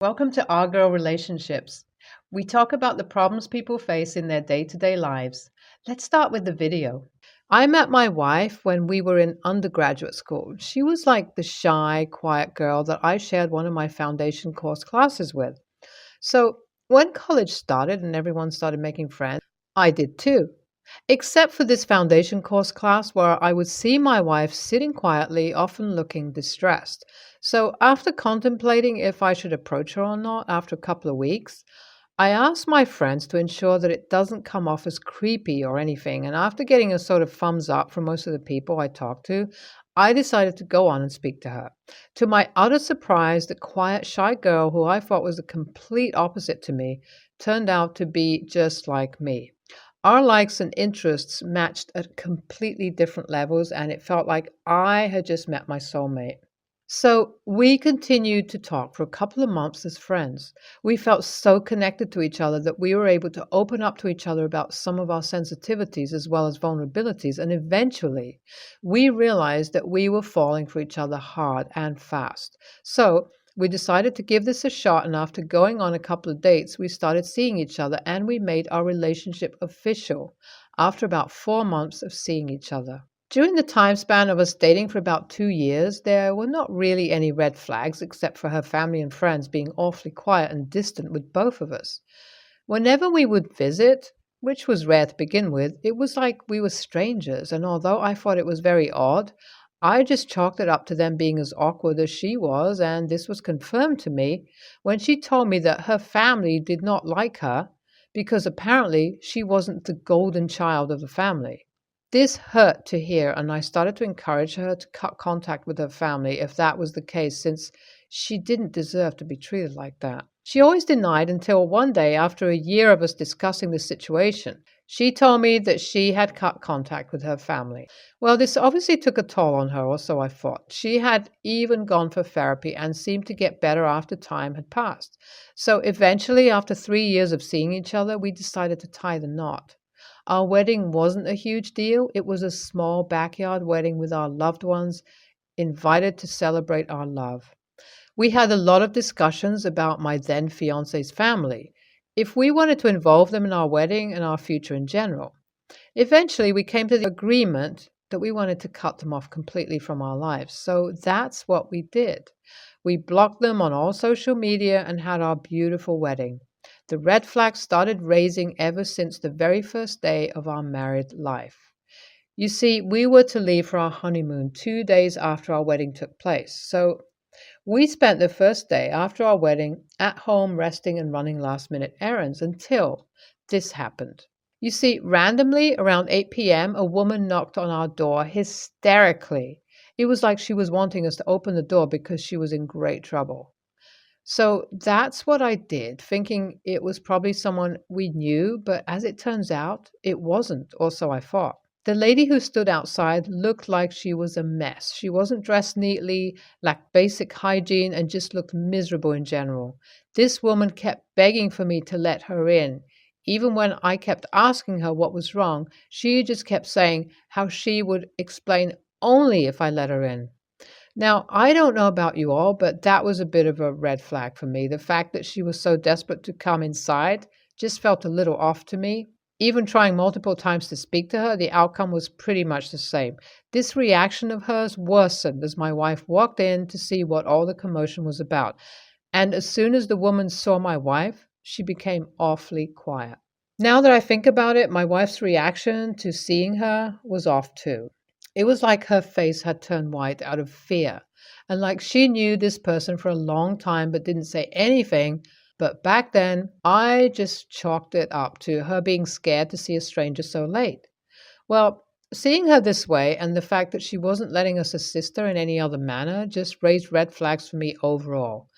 Welcome to Our Girl Relationships. We talk about the problems people face in their day-to-day lives. Let's start with the video. I met my wife when we were in undergraduate school. She was like the shy, quiet girl that I shared one of my foundation course classes with. So when college started and everyone started making friends, I did too. Except for this foundation course class where I would see my wife sitting quietly, often looking distressed. So, after contemplating if I should approach her or not after a couple of weeks, I asked my friends to ensure that it doesn't come off as creepy or anything. And after getting a sort of thumbs up from most of the people I talked to, I decided to go on and speak to her. To my utter surprise, the quiet, shy girl who I thought was the complete opposite to me turned out to be just like me. Our likes and interests matched at completely different levels, and it felt like I had just met my soulmate. So we continued to talk for a couple of months as friends. We felt so connected to each other that we were able to open up to each other about some of our sensitivities as well as vulnerabilities. And eventually, we realized that we were falling for each other hard and fast. So we decided to give this a shot. And after going on a couple of dates, we started seeing each other and we made our relationship official after about 4 months of seeing each other. During the time span of us dating for about 2 years, there were not really any red flags except for her family and friends being awfully quiet and distant with both of us. Whenever we would visit, which was rare to begin with, it was like we were strangers, and although I thought it was very odd, I just chalked it up to them being as awkward as she was, and this was confirmed to me when she told me that her family did not like her because apparently she wasn't the golden child of the family. This hurt to hear, and I started to encourage her to cut contact with her family if that was the case, since she didn't deserve to be treated like that. She always denied until one day, after a year of us discussing the situation, she told me that she had cut contact with her family. Well, this obviously took a toll on her, or so I thought. She had even gone for therapy and seemed to get better after time had passed. So eventually, after 3 years of seeing each other, we decided to tie the knot. Our wedding wasn't a huge deal. It was a small backyard wedding with our loved ones invited to celebrate our love. We had a lot of discussions about my then fiance's family, if we wanted to involve them in our wedding and our future in general. Eventually, we came to the agreement that we wanted to cut them off completely from our lives. So that's what we did. We blocked them on all social media and had our beautiful wedding. The red flags started raising ever since the very first day of our married life. You see, we were to leave for our honeymoon 2 days after our wedding took place. So we spent the first day after our wedding at home resting and running last minute errands until this happened. You see, randomly around 8 p.m., a woman knocked on our door hysterically. It was like she was wanting us to open the door because she was in great trouble. So that's what I did, thinking it was probably someone we knew, but as it turns out, it wasn't, or so I thought. The lady who stood outside looked like she was a mess. She wasn't dressed neatly, lacked basic hygiene, and just looked miserable in general. This woman kept begging for me to let her in. Even when I kept asking her what was wrong, she just kept saying how she would explain only if I let her in. Now, I don't know about you all, but that was a bit of a red flag for me. The fact that she was so desperate to come inside just felt a little off to me. Even trying multiple times to speak to her, the outcome was pretty much the same. This reaction of hers worsened as my wife walked in to see what all the commotion was about. And as soon as the woman saw my wife, she became awfully quiet. Now that I think about it, my wife's reaction to seeing her was off too. It was like her face had turned white out of fear, and like she knew this person for a long time but didn't say anything. But back then, I just chalked it up to her being scared to see a stranger so late. Well, seeing her this way and the fact that she wasn't letting us assist her in any other manner just raised red flags for me overall.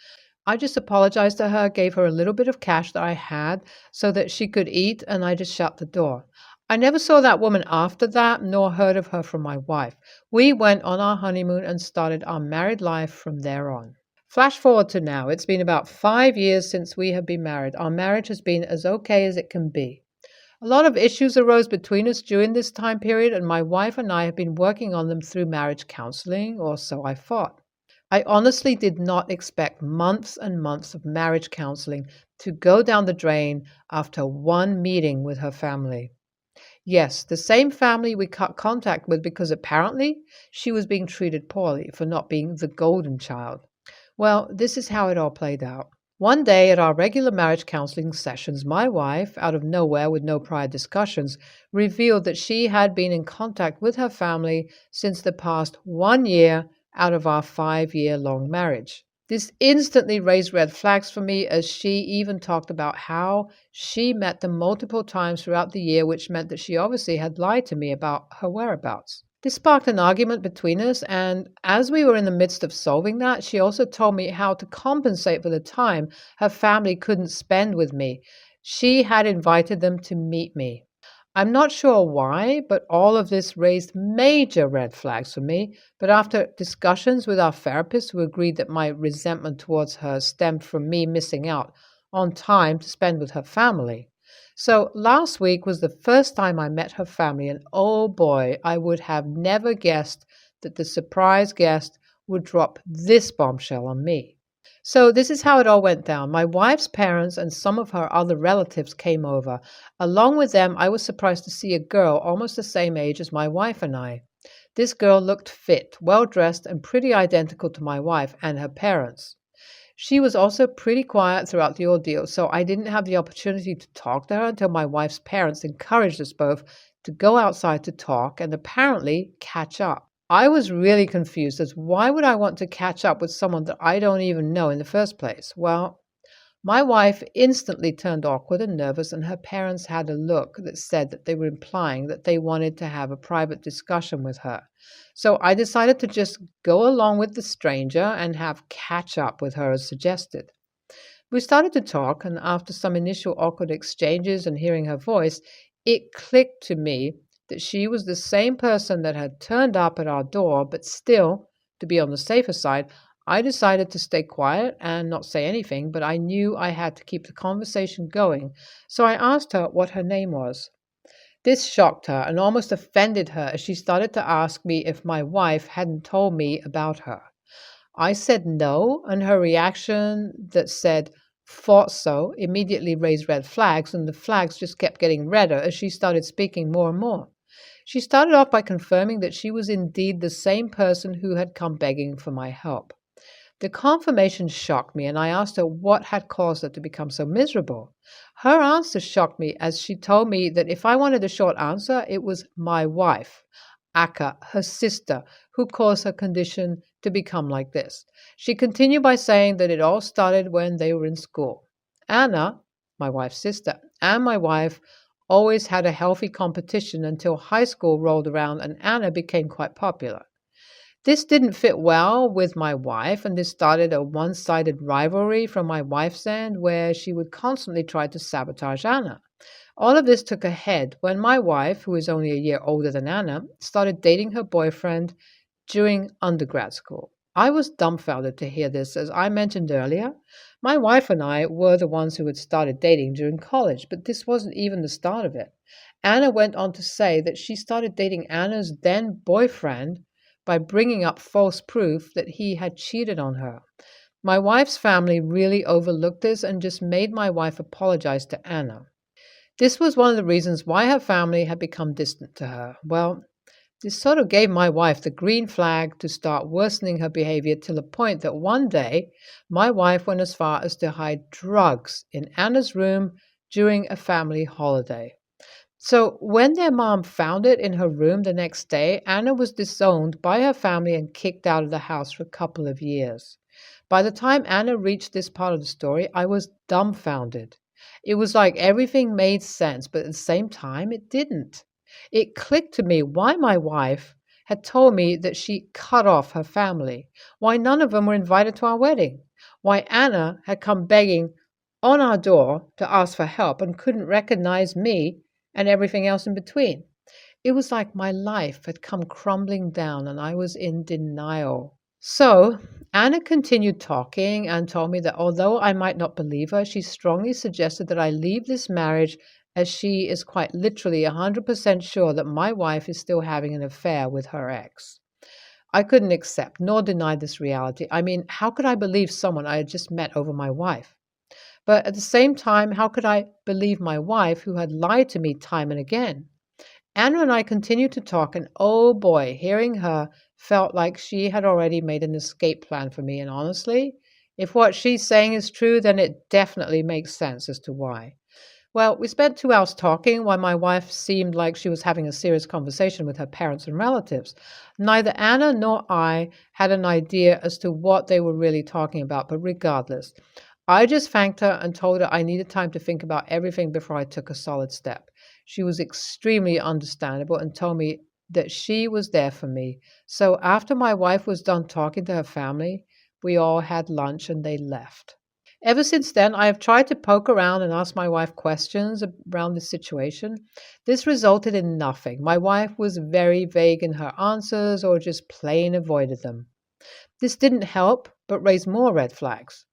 I just apologized to her, gave her a little bit of cash that I had so that she could eat, and I just shut the door. I never saw that woman after that, nor heard of her from my wife. We went on our honeymoon and started our married life from there on. Flash forward to now. It's been about 5 years since we have been married. Our marriage has been as okay as it can be. A lot of issues arose between us during this time period, and my wife and I have been working on them through marriage counseling, or so I thought. I honestly did not expect months and months of marriage counseling to go down the drain after one meeting with her family. Yes, the same family we cut contact with because apparently she was being treated poorly for not being the golden child. Well, this is how it all played out. One day at our regular marriage counseling sessions, my wife, out of nowhere with no prior discussions, revealed that she had been in contact with her family since the past 1 year out of our 5 year long marriage. This instantly raised red flags for me as she even talked about how she met them multiple times throughout the year, which meant that she obviously had lied to me about her whereabouts. This sparked an argument between us, and as we were in the midst of solving that, she also told me how to compensate for the time her family couldn't spend with me. She had invited them to meet me. I'm not sure why, but all of this raised major red flags for me. But after discussions with our therapist, who agreed that my resentment towards her stemmed from me missing out on time to spend with her family. So last week was the first time I met her family, and oh boy, I would have never guessed that the surprise guest would drop this bombshell on me. So this is how it all went down. My wife's parents and some of her other relatives came over. Along with them, I was surprised to see a girl almost the same age as my wife and I. This girl looked fit, well dressed, and pretty identical to my wife and her parents. She was also pretty quiet throughout the ordeal, so I didn't have the opportunity to talk to her until my wife's parents encouraged us both to go outside to talk and apparently catch up. I was really confused as why would I want to catch up with someone that I don't even know in the first place? Well, my wife instantly turned awkward and nervous, and her parents had a look that said that they were implying that they wanted to have a private discussion with her. So I decided to just go along with the stranger and have catch up with her as suggested. We started to talk, and after some initial awkward exchanges and hearing her voice, it clicked to me that she was the same person that had turned up at our door, but still, to be on the safer side, I decided to stay quiet and not say anything, but I knew I had to keep the conversation going, so I asked her what her name was. This shocked her and almost offended her as she started to ask me if my wife hadn't told me about her. I said no, and her reaction that said, "thought so," immediately raised red flags, and the flags just kept getting redder as she started speaking more and more. She started off by confirming that she was indeed the same person who had come begging for my help. The confirmation shocked me, and I asked her what had caused her to become so miserable. Her answer shocked me as she told me that if I wanted a short answer, it was my wife, Aka, her sister, who caused her condition to become like this. She continued by saying that it all started when they were in school. Anna, my wife's sister, and my wife always had a healthy competition until high school rolled around and Anna became quite popular. This didn't fit well with my wife, and this started a one-sided rivalry from my wife's end where she would constantly try to sabotage Anna. All of this took a head when my wife, who is only a year older than Anna, started dating her boyfriend during undergrad school. I was dumbfounded to hear this. As I mentioned earlier, my wife and I were the ones who had started dating during college, but this wasn't even the start of it. Anna went on to say that she started dating Anna's then boyfriend by bringing up false proof that he had cheated on her. My wife's family really overlooked this and just made my wife apologize to Anna. This was one of the reasons why her family had become distant to her. Well, this sort of gave my wife the green flag to start worsening her behavior to the point that one day my wife went as far as to hide drugs in Anna's room during a family holiday. So when their mom found it in her room the next day, Anna was disowned by her family and kicked out of the house for a couple of years. By the time Anna reached this part of the story, I was dumbfounded. It was like everything made sense, but at the same time, it didn't. It clicked to me why my wife had told me that she cut off her family, why none of them were invited to our wedding, why Anna had come begging on our door to ask for help and couldn't recognize me and everything else in between. It was like my life had come crumbling down and I was in denial. So Anna continued talking and told me that although I might not believe her, she strongly suggested that I leave this marriage as she is quite literally 100% sure that my wife is still having an affair with her ex. I couldn't accept nor deny this reality. I mean, how could I believe someone I had just met over my wife? But at the same time, how could I believe my wife who had lied to me time and again? Anna and I continued to talk, and oh boy, hearing her felt like she had already made an escape plan for me. And honestly, if what she's saying is true, then it definitely makes sense as to why. Well, we spent 2 hours talking while my wife seemed like she was having a serious conversation with her parents and relatives. Neither Anna nor I had an idea as to what they were really talking about, but regardless, I just thanked her and told her I needed time to think about everything before I took a solid step. She was extremely understandable and told me that she was there for me. So after my wife was done talking to her family, we all had lunch and they left. Ever since then, I have tried to poke around and ask my wife questions around the situation. This resulted in nothing. My wife was very vague in her answers or just plain avoided them. This didn't help, but raised more red flags.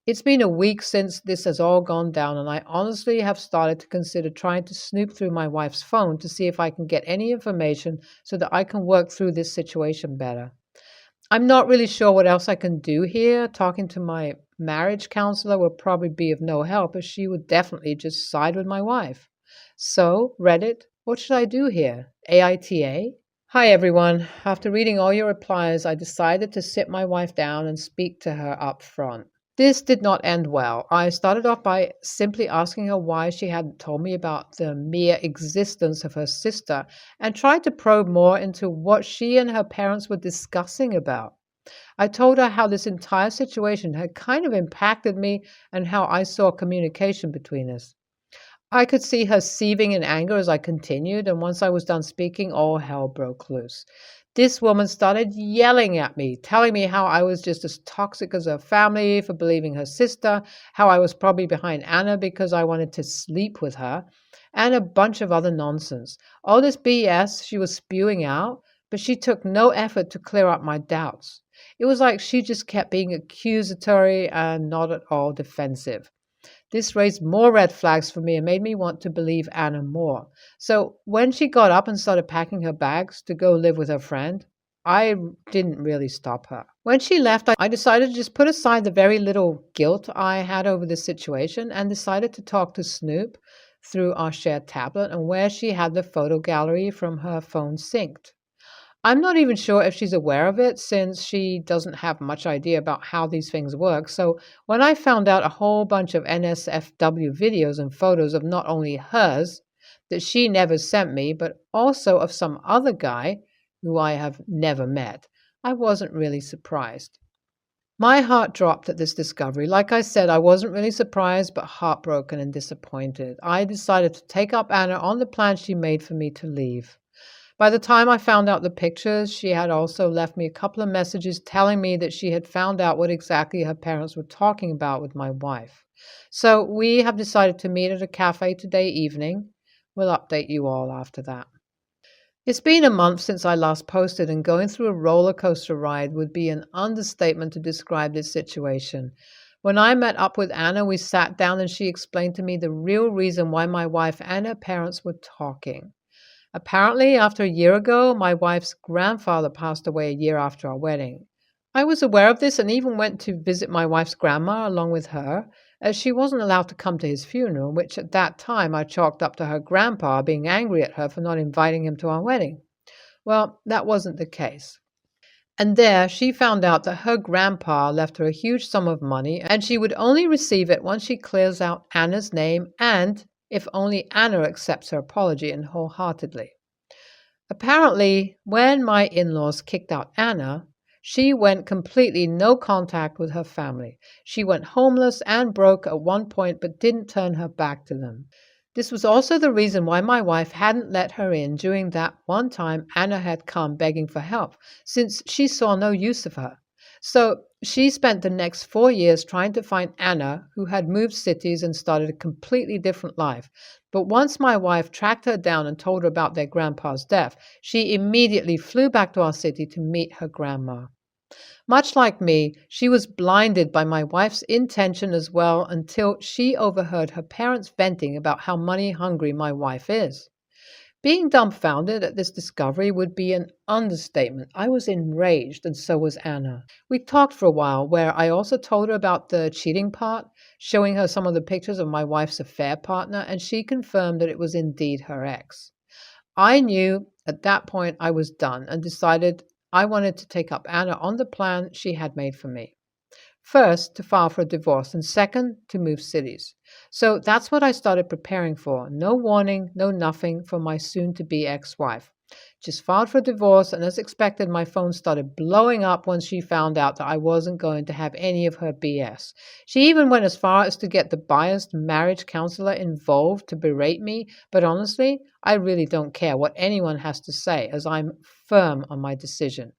It's been a week since this has all gone down, and I honestly have started to consider trying to snoop through my wife's phone to see if I can get any information so that I can work through this situation better. I'm not really sure what else I can do here. Talking to my marriage counselor will probably be of no help, as she would definitely just side with my wife. So, Reddit, what should I do here? AITA? Hi everyone. After reading all your replies, I decided to sit my wife down and speak to her up front. This did not end well. I started off by simply asking her why she hadn't told me about the mere existence of her sister and tried to probe more into what she and her parents were discussing about. I told her how this entire situation had kind of impacted me and how I saw communication between us. I could see her seething in anger as I continued, and once I was done speaking, all hell broke loose. This woman started yelling at me, telling me how I was just as toxic as her family for believing her sister, how I was probably behind Anna because I wanted to sleep with her, and a bunch of other nonsense. All this BS she was spewing out, but she took no effort to clear up my doubts. It was like she just kept being accusatory and not at all defensive. This raised more red flags for me and made me want to believe Anna more. So when she got up and started packing her bags to go live with her friend, I didn't really stop her. When she left, I decided to just put aside the very little guilt I had over this situation and decided to talk to Snoop through our shared tablet and where she had the photo gallery from her phone synced. I'm not even sure if she's aware of it since she doesn't have much idea about how these things work. So when I found out a whole bunch of NSFW videos and photos of not only hers that she never sent me, but also of some other guy who I have never met, I wasn't really surprised. My heart dropped at this discovery. Like I said, I wasn't really surprised, but heartbroken and disappointed. I decided to take up Anna on the plan she made for me to leave. By the time I found out the pictures, she had also left me a couple of messages telling me that she had found out what exactly her parents were talking about with my wife. So we have decided to meet at a cafe today evening. We'll update you all after that. It's been a month since I last posted, and going through a roller coaster ride would be an understatement to describe this situation. When I met up with Anna, we sat down and she explained to me the real reason why my wife and her parents were talking. Apparently, after a year ago, my wife's grandfather passed away a year after our wedding. I was aware of this and even went to visit my wife's grandma along with her, as she wasn't allowed to come to his funeral, which at that time I chalked up to her grandpa being angry at her for not inviting him to our wedding. Well, that wasn't the case. And there she found out that her grandpa left her a huge sum of money and she would only receive it once she clears out Anna's name and if only Anna accepts her apology and wholeheartedly. Apparently, when my in-laws kicked out Anna, she went completely no contact with her family. She went homeless and broke at one point but didn't turn her back to them. This was also the reason why my wife hadn't let her in during that one time Anna had come begging for help, since she saw no use of her. So she spent the next 4 years trying to find Anna, who had moved cities and started a completely different life. But once my wife tracked her down and told her about their grandpa's death, she immediately flew back to our city to meet her grandma. Much like me, she was blinded by my wife's intention as well until she overheard her parents venting about how money hungry my wife is. Being dumbfounded at this discovery would be an understatement. I was enraged, and so was Anna. We talked for a while, where I also told her about the cheating part, showing her some of the pictures of my wife's affair partner, and she confirmed that it was indeed her ex. I knew at that point I was done and decided I wanted to take up Anna on the plan she had made for me. First, to file for a divorce, and second, to move cities. So that's what I started preparing for. No warning, no nothing for my soon to be ex wife. Just filed for divorce, and as expected, my phone started blowing up once she found out that I wasn't going to have any of her BS. She even went as far as to get the biased marriage counselor involved to berate me, but honestly, I really don't care what anyone has to say, as I'm firm on my decision.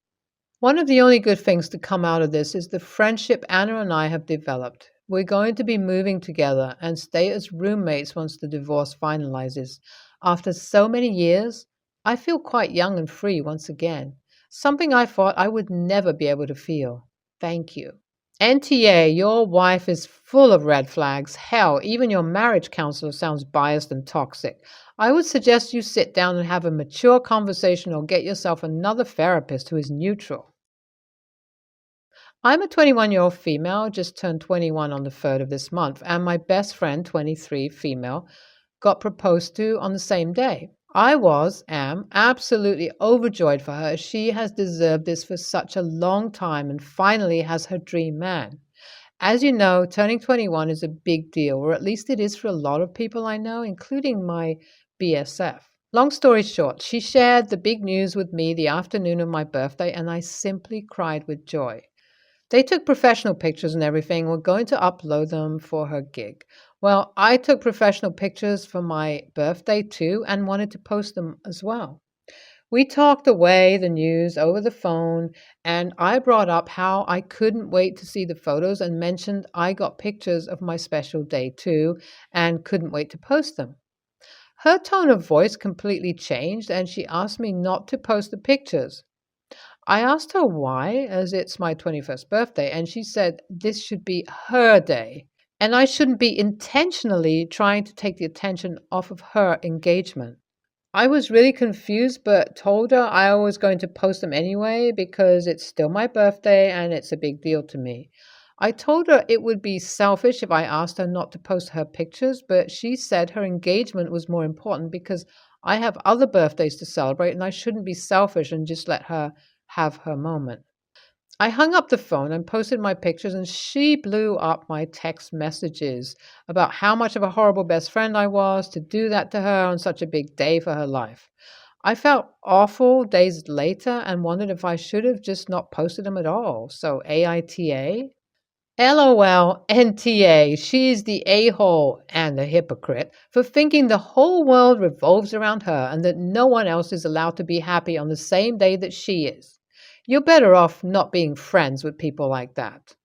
One of the only good things to come out of this is the friendship Anna and I have developed. We're going to be moving together and stay as roommates once the divorce finalizes. After so many years, I feel quite young and free once again, something I thought I would never be able to feel. Thank you. NTA, your wife is full of red flags. Hell, even your marriage counselor sounds biased and toxic. I would suggest you sit down and have a mature conversation or get yourself another therapist who is neutral. I'm a 21-year-old female, just turned 21 on the 3rd of this month, and my best friend, 23, female, got proposed to on the same day. Am absolutely overjoyed for her. She has deserved this for such a long time and finally has her dream man. As you know, turning 21 is a big deal, or at least it is for a lot of people I know, including my BSF. Long story short, she shared the big news with me the afternoon of my birthday, and I simply cried with joy. They took professional pictures and everything. We're going to upload them for her gig. Well, I took professional pictures for my birthday too and wanted to post them as well. We talked away the news over the phone, and I brought up how I couldn't wait to see the photos and mentioned I got pictures of my special day too and couldn't wait to post them. Her tone of voice completely changed and she asked me not to post the pictures. I asked her why, as it's my 21st birthday, and she said this should be her day, and I shouldn't be intentionally trying to take the attention off of her engagement. I was really confused, but told her I was going to post them anyway because it's still my birthday and it's a big deal to me. I told her it would be selfish if I asked her not to post her pictures, but she said her engagement was more important because I have other birthdays to celebrate and I shouldn't be selfish and just let her have her moment. I hung up the phone and posted my pictures, and she blew up my text messages about how much of a horrible best friend I was to do that to her on such a big day for her life. I felt awful days later and wondered if I should have just not posted them at all. So AITA? LOL, NTA, she's the a-hole and the hypocrite for thinking the whole world revolves around her and that no one else is allowed to be happy on the same day that she is. You're better off not being friends with people like that.